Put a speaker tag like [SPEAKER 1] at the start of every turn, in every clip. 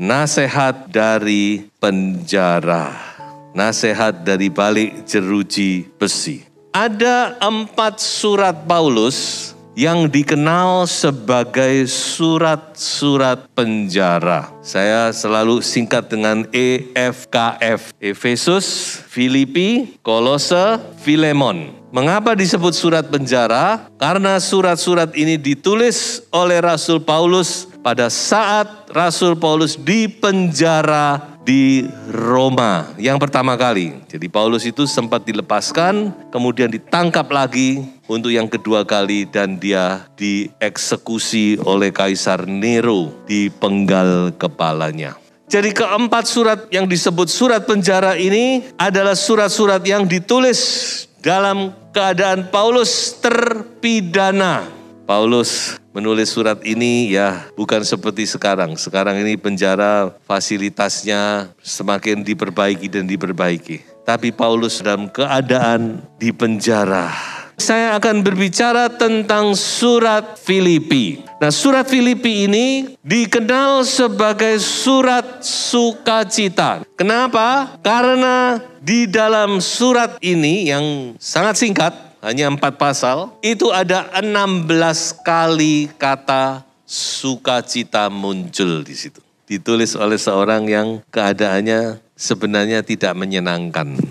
[SPEAKER 1] Nasihat dari penjara, nasihat dari balik jeruji besi. Ada 4 surat Paulus yang dikenal sebagai surat-surat penjara. Saya selalu singkat dengan EFKF. Efesus, Filipi, Kolose, Filemon. Mengapa disebut surat penjara? Karena surat-surat ini ditulis oleh Rasul Paulus pada saat Rasul Paulus dipenjara di Roma yang pertama kali. Jadi Paulus itu sempat dilepaskan, kemudian ditangkap lagi untuk yang kedua kali dan dia dieksekusi oleh Kaisar Nero, dipenggal kepalanya. Jadi keempat surat yang disebut surat penjara ini adalah surat-surat yang ditulis dalam keadaan Paulus terpidana. Paulus menulis surat ini ya bukan seperti sekarang. Sekarang ini penjara fasilitasnya semakin diperbaiki dan diperbaiki. Tapi Paulus dalam keadaan di penjara. Saya akan berbicara tentang surat Filipi. Nah, surat Filipi ini dikenal sebagai surat sukacita. Kenapa? Karena di dalam surat ini yang sangat singkat, hanya 4 pasal, itu ada 16 kali kata sukacita muncul di situ. Ditulis oleh seorang yang keadaannya sebenarnya tidak menyenangkan.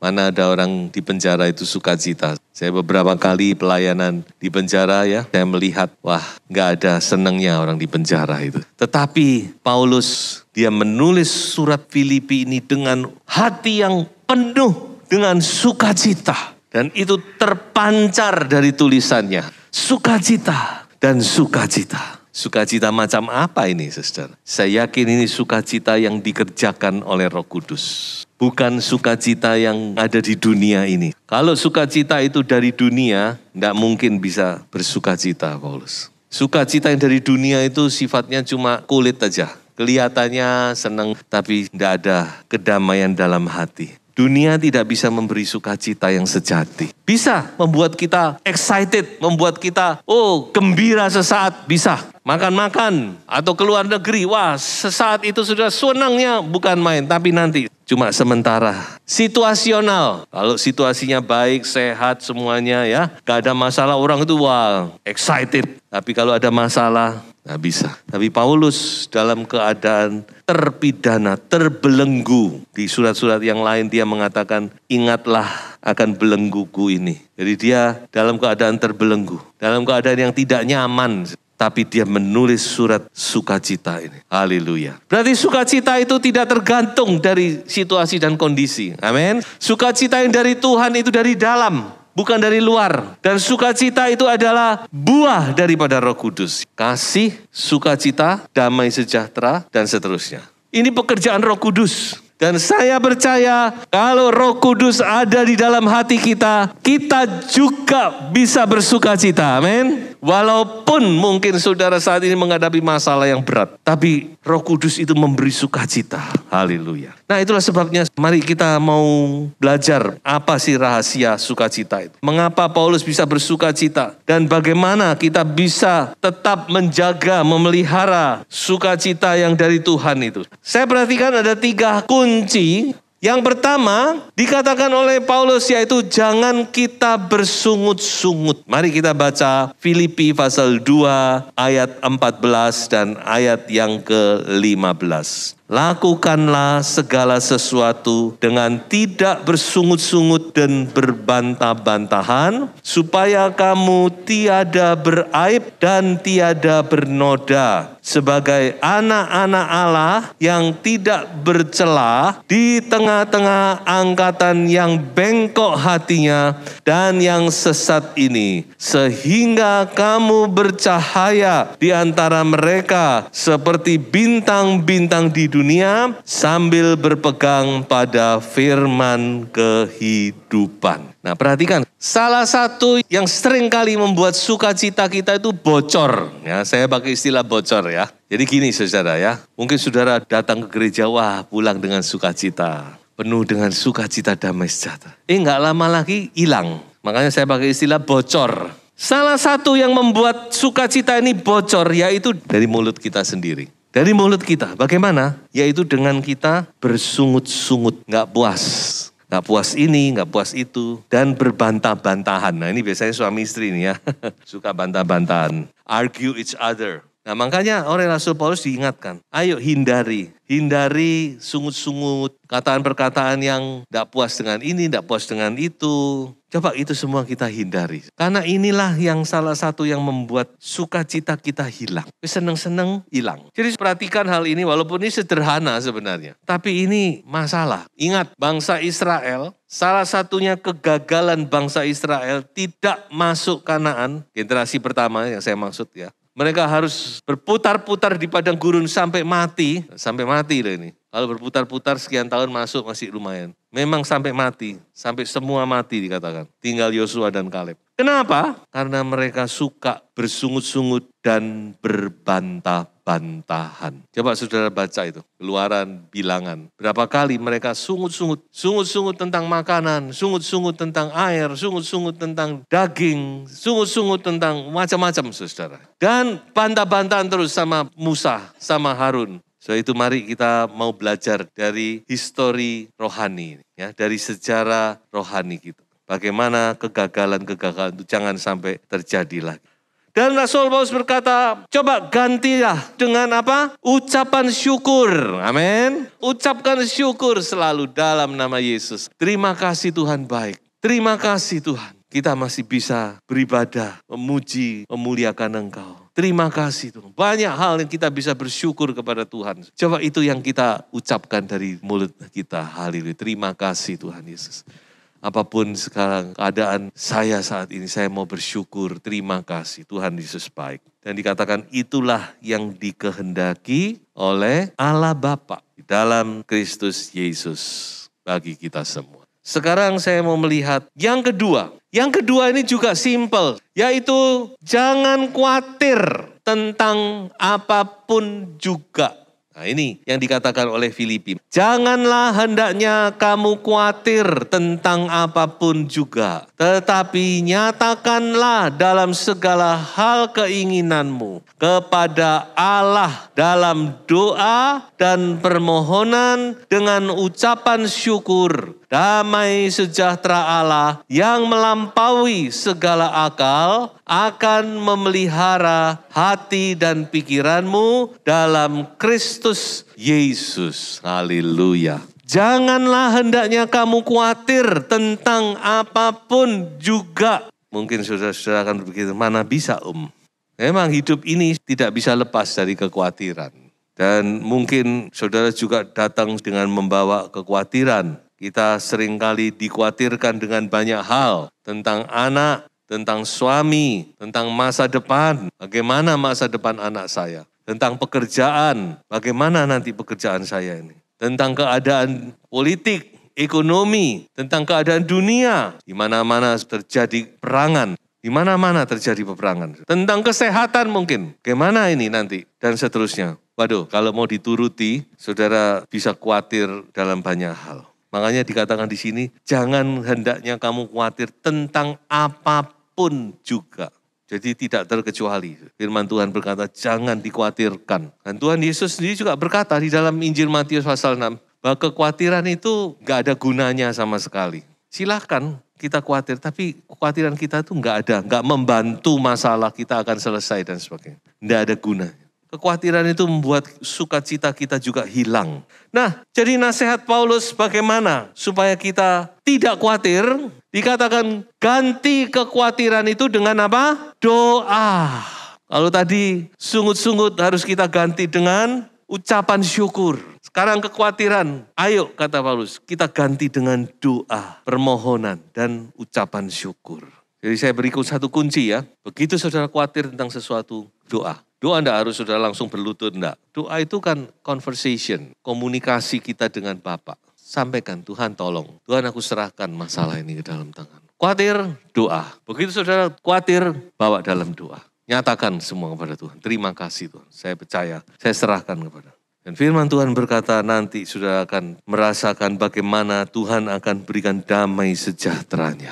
[SPEAKER 1] Mana ada orang di penjara itu sukacita. Saya beberapa kali pelayanan di penjara ya, saya melihat, wah gak ada senangnya orang di penjara itu. Tetapi Paulus, dia menulis surat Filipi ini dengan hati yang penuh dengan sukacita. Dan itu terpancar dari tulisannya. Sukacita dan sukacita. Sukacita macam apa ini, saudara? Saya yakin ini sukacita yang dikerjakan oleh Roh Kudus. Bukan sukacita yang ada di dunia ini. Kalau sukacita itu dari dunia, tidak mungkin bisa bersukacita, Paulus. Sukacita yang dari dunia itu sifatnya cuma kulit aja. Kelihatannya senang, tapi tidak ada kedamaian dalam hati. Dunia tidak bisa memberi sukacita yang sejati. Bisa membuat kita excited, membuat kita gembira sesaat, bisa. Makan-makan atau keluar negeri, wah sesaat itu sudah senangnya bukan main, tapi nanti cuma sementara. Situasional, kalau situasinya baik, sehat semuanya ya, gak ada masalah orang itu wah excited. Tapi kalau ada masalah, gak bisa. Tapi Paulus dalam keadaan terpidana, terbelenggu. Di surat-surat yang lain dia mengatakan, ingatlah akan belengguku ini. Jadi dia dalam keadaan terbelenggu, dalam keadaan yang tidak nyaman. Tapi dia menulis surat sukacita ini. Haleluya. Berarti sukacita itu tidak tergantung dari situasi dan kondisi. Amin. Sukacita yang dari Tuhan itu dari dalam, bukan dari luar. Dan sukacita itu adalah buah daripada Roh Kudus. Kasih, sukacita, damai sejahtera, dan seterusnya. Ini pekerjaan Roh Kudus. Dan saya percaya kalau Roh Kudus ada di dalam hati kita, kita juga bisa bersukacita. Amin. Walaupun mungkin saudara saat ini menghadapi masalah yang berat, tapi Roh Kudus itu memberi sukacita. Haleluya. Nah, itulah sebabnya mari kita mau belajar apa sih rahasia sukacita itu. Mengapa Paulus bisa bersukacita dan bagaimana kita bisa tetap menjaga, memelihara sukacita yang dari Tuhan itu. Saya perhatikan ada 3 kunci. Yang pertama dikatakan oleh Paulus yaitu jangan kita bersungut-sungut. Mari kita baca Filipi pasal 2 ayat 14 dan ayat yang ke-15. Lakukanlah segala sesuatu dengan tidak bersungut-sungut dan berbantah-bantahan, supaya kamu tiada beraib dan tiada bernoda, sebagai anak-anak Allah yang tidak bercela di tengah-tengah angkatan yang bengkok hatinya dan yang sesat ini, sehingga kamu bercahaya di antara mereka seperti bintang-bintang di dunia, sambil berpegang pada firman kehidupan. Nah, perhatikan, salah satu yang sering kali membuat sukacita kita itu bocor. Ya, saya pakai istilah bocor ya. Jadi gini saudara ya, mungkin saudara datang ke gereja, wah pulang dengan sukacita, penuh dengan sukacita damai sejahtera. Nggak lama lagi hilang. Makanya saya pakai istilah bocor. Salah satu yang membuat sukacita ini bocor yaitu dari mulut kita sendiri. Dari mulut kita, bagaimana? Yaitu dengan kita bersungut-sungut, nggak puas. Nggak puas ini, nggak puas itu, dan berbantah-bantahan. Nah ini biasanya suami istri nih ya, suka bantah-bantahan, argue each other. Nah makanya oleh Rasul Paulus diingatkan, ayo hindari sungut-sungut, perkataan yang tidak puas dengan ini, tidak puas dengan itu. Coba itu semua kita hindari. Karena inilah yang salah satu yang membuat sukacita kita hilang. Seneng-seneng hilang. Jadi perhatikan hal ini walaupun ini sederhana sebenarnya. Tapi ini masalah. Ingat bangsa Israel, salah satunya kegagalan bangsa Israel tidak masuk Kanaan. Generasi pertama yang saya maksud ya. Mereka harus berputar-putar di padang gurun sampai mati loh ini. Kalau berputar-putar sekian tahun masuk masih lumayan. Memang sampai mati, sampai semua mati dikatakan. Tinggal Yosua dan Kaleb. Kenapa? Karena mereka suka bersungut-sungut dan berbantah-bantahan. Coba saudara baca itu, Keluaran, Bilangan. Berapa kali mereka sungut-sungut tentang makanan, sungut-sungut tentang air, sungut-sungut tentang daging, sungut-sungut tentang macam-macam saudara. Dan bantah-bantahan terus sama Musa, sama Harun. So itu mari kita mau belajar dari histori rohani, ya, dari sejarah rohani kita. Bagaimana kegagalan-kegagalan itu jangan sampai terjadi lagi. Dan Rasul Paulus berkata, coba gantilah dengan apa? Ucapan syukur. Amin. Ucapkan syukur selalu dalam nama Yesus. Terima kasih Tuhan baik. Terima kasih Tuhan. Kita masih bisa beribadah, memuji, memuliakan Engkau. Terima kasih Tuhan. Banyak hal yang kita bisa bersyukur kepada Tuhan. Coba itu yang kita ucapkan dari mulut kita. Haleluya. Terima kasih Tuhan Yesus. Apapun sekarang keadaan saya saat ini, saya mau bersyukur. Terima kasih Tuhan Yesus baik. Dan dikatakan itulah yang dikehendaki oleh Allah Bapa di dalam Kristus Yesus bagi kita semua. Sekarang saya mau melihat yang kedua. Yang kedua ini juga simple, yaitu jangan khawatir tentang apapun juga. Nah ini yang dikatakan oleh Filipi. Janganlah hendaknya kamu khawatir tentang apapun juga. Tetapi nyatakanlah dalam segala hal keinginanmu kepada Allah dalam doa dan permohonan dengan ucapan syukur. Damai sejahtera Allah yang melampaui segala akal akan memelihara hati dan pikiranmu dalam Kristus Yesus. Haleluya. Janganlah hendaknya kamu khawatir tentang apapun juga. Mungkin saudara-saudara akan berpikir, mana bisa Memang hidup ini tidak bisa lepas dari kekhawatiran. Dan mungkin saudara juga datang dengan membawa kekhawatiran. Kita seringkali dikhawatirkan dengan banyak hal. Tentang anak, tentang suami, tentang masa depan. Bagaimana masa depan anak saya? Tentang pekerjaan, bagaimana nanti pekerjaan saya ini? Tentang keadaan politik, ekonomi, tentang keadaan dunia. Di mana-mana terjadi perangan. Di mana-mana terjadi peperangan. Tentang kesehatan mungkin. Bagaimana ini nanti? Dan seterusnya. Waduh, kalau mau dituruti, saudara bisa khawatir dalam banyak hal. Makanya dikatakan di sini, jangan hendaknya kamu khawatir tentang apapun juga. Jadi tidak terkecuali. Firman Tuhan berkata, jangan dikhawatirkan. Dan Tuhan Yesus sendiri juga berkata di dalam Injil Matius pasal 6, bahwa kekhawatiran itu gak ada gunanya sama sekali. Silahkan kita khawatir, tapi kekhawatiran kita itu gak membantu masalah kita akan selesai dan sebagainya. Tidak ada gunanya. Kekhawatiran itu membuat sukacita kita juga hilang. Nah, jadi nasihat Paulus bagaimana supaya kita tidak khawatir? Dikatakan ganti kekhawatiran itu dengan apa? Doa. Kalau tadi sungut-sungut harus kita ganti dengan ucapan syukur. Sekarang kekhawatiran, ayo kata Paulus, kita ganti dengan doa, permohonan, dan ucapan syukur. Jadi saya berikan satu kunci ya. Begitu saudara khawatir tentang sesuatu, doa. Doa enggak harus saudara langsung berlutut, enggak. Doa itu kan conversation, komunikasi kita dengan Bapa. Sampaikan, Tuhan tolong. Tuhan aku serahkan masalah ini ke dalam tangan. Khawatir, doa. Begitu saudara khawatir, bawa dalam doa. Nyatakan semua kepada Tuhan. Terima kasih Tuhan, saya percaya, saya serahkan kepada. Dan firman Tuhan berkata nanti saudara akan merasakan bagaimana Tuhan akan berikan damai sejahteranya.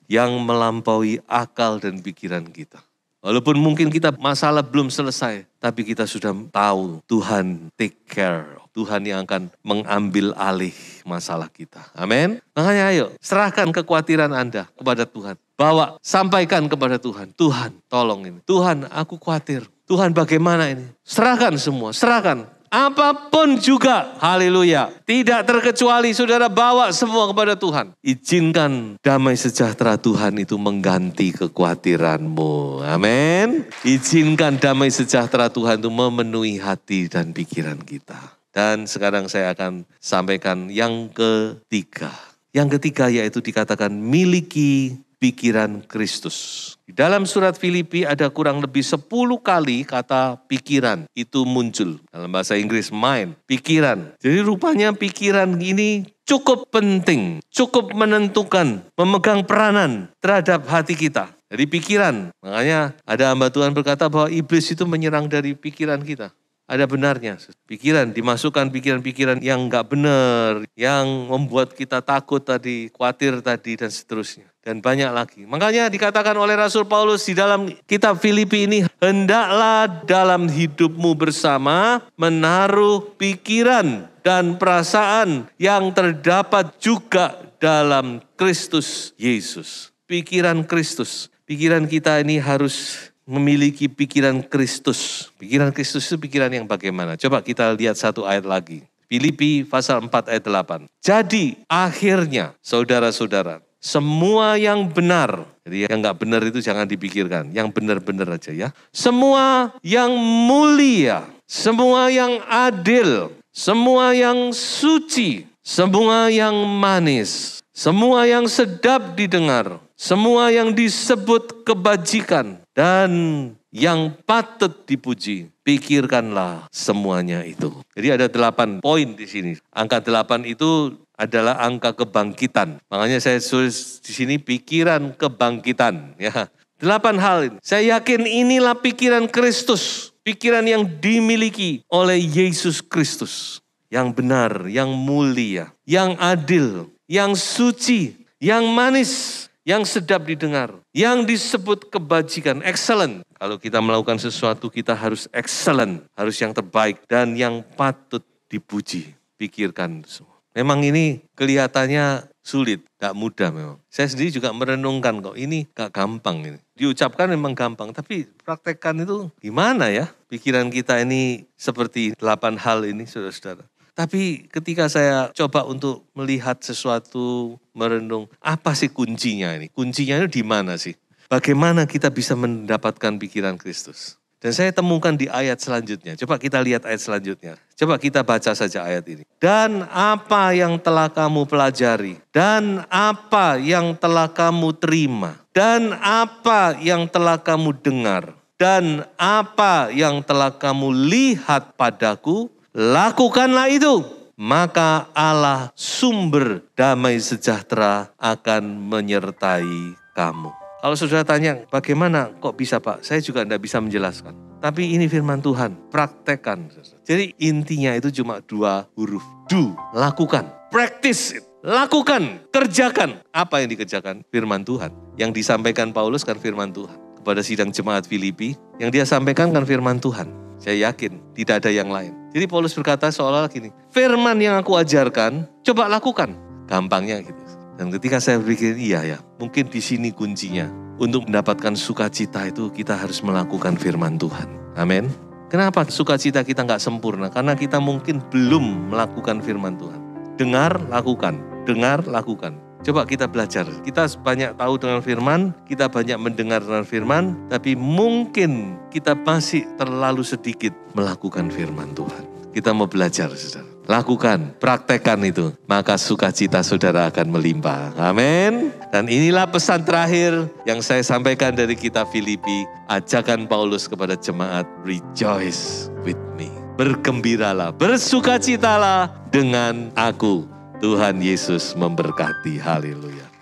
[SPEAKER 1] Yang melampaui akal dan pikiran kita. Walaupun mungkin kita masalah belum selesai, tapi kita sudah tahu Tuhan take care. Tuhan yang akan mengambil alih masalah kita. Amin. Makanya ayo, serahkan kekhawatiran Anda kepada Tuhan. Bawa, sampaikan kepada Tuhan. Tuhan, tolong ini. Tuhan, aku khawatir. Tuhan, bagaimana ini? Serahkan semua, serahkan. Apapun juga, haleluya. Tidak terkecuali saudara bawa semua kepada Tuhan. Izinkan damai sejahtera Tuhan itu mengganti kekhawatiranmu. Amin. Izinkan damai sejahtera Tuhan itu memenuhi hati dan pikiran kita. Dan sekarang saya akan sampaikan yang ketiga. Yang ketiga yaitu dikatakan miliki pikiran Kristus. Di dalam surat Filipi ada kurang lebih 10 kali kata pikiran itu muncul. Dalam bahasa Inggris mind, pikiran. Jadi rupanya pikiran ini cukup penting, cukup menentukan, memegang peranan terhadap hati kita. Jadi pikiran, makanya ada hamba Tuhan berkata bahwa iblis itu menyerang dari pikiran kita. Ada benarnya, pikiran, dimasukkan pikiran-pikiran yang enggak benar, yang membuat kita takut tadi, khawatir tadi, dan seterusnya. Dan banyak lagi. Makanya dikatakan oleh Rasul Paulus di dalam kitab Filipi ini, hendaklah dalam hidupmu bersama menaruh pikiran dan perasaan yang terdapat juga dalam Kristus Yesus. Pikiran Kristus. Pikiran kita ini harus memiliki pikiran Kristus. Pikiran Kristus itu pikiran yang bagaimana? Coba kita lihat satu ayat lagi. Filipi pasal 4 ayat 8. Jadi akhirnya saudara-saudara, semua yang benar. Jadi yang enggak benar itu jangan dipikirkan. Yang benar-benar aja ya. Semua yang mulia. Semua yang adil. Semua yang suci. Semua yang manis. Semua yang sedap didengar. Semua yang disebut kebajikan. Dan yang patut dipuji, pikirkanlah semuanya itu. Jadi ada 8 poin di sini. Angka 8 itu adalah angka kebangkitan. Makanya saya tulis di sini pikiran kebangkitan. Ya, 8 hal ini. Saya yakin inilah pikiran Kristus. Pikiran yang dimiliki oleh Yesus Kristus. Yang benar, yang mulia, yang adil, yang suci, yang manis, yang sedap didengar, yang disebut kebajikan, excellent. Kalau kita melakukan sesuatu kita harus excellent, harus yang terbaik dan yang patut dipuji. Pikirkan semua. Memang ini kelihatannya sulit, gak mudah memang. Saya sendiri juga merenungkan kok, ini gak gampang ini. Diucapkan memang gampang, tapi praktekkan itu gimana ya? Pikiran kita ini seperti 8 hal ini, saudara-saudara. Tapi ketika saya coba untuk melihat sesuatu, merenung, apa sih kuncinya ini? Kuncinya itu di mana sih? Bagaimana kita bisa mendapatkan pikiran Kristus? Dan saya temukan di ayat selanjutnya. Coba kita lihat ayat selanjutnya. Coba kita baca saja ayat ini. Dan apa yang telah kamu pelajari? Dan apa yang telah kamu terima? Dan apa yang telah kamu dengar? Dan apa yang telah kamu lihat padaku? Lakukanlah itu, maka Allah sumber damai sejahtera akan menyertai kamu. Kalau saudara tanya, bagaimana kok bisa Pak? Saya juga tidak bisa menjelaskan. Tapi ini firman Tuhan, praktekkan. Jadi intinya itu cuma 2 huruf. Do, lakukan. Practice it. Lakukan, kerjakan. Apa yang dikerjakan? Firman Tuhan. Yang disampaikan Paulus kan firman Tuhan. Kepada sidang jemaat Filipi, yang dia sampaikan kan firman Tuhan. Saya yakin tidak ada yang lain. Jadi Paulus berkata seolah-olah gini, firman yang aku ajarkan, coba lakukan. Gampangnya gitu. Dan ketika saya berpikir, iya ya, mungkin di sini kuncinya. Untuk mendapatkan sukacita itu kita harus melakukan firman Tuhan. Amin. Kenapa sukacita kita nggak sempurna? Karena kita mungkin belum melakukan firman Tuhan. Dengar, lakukan. Dengar, lakukan. Coba kita belajar. Kita banyak tahu dengan firman, kita banyak mendengar dengan firman, tapi mungkin kita masih terlalu sedikit melakukan firman Tuhan. Kita mau belajar, saudara. Lakukan, praktekkan itu. Maka sukacita saudara akan melimpah. Amin. Dan inilah pesan terakhir yang saya sampaikan dari kitab Filipi. Ajakan Paulus kepada jemaat, rejoice with me. Bergembiralah, bersukacitalah dengan aku. Tuhan Yesus memberkati. Haleluya.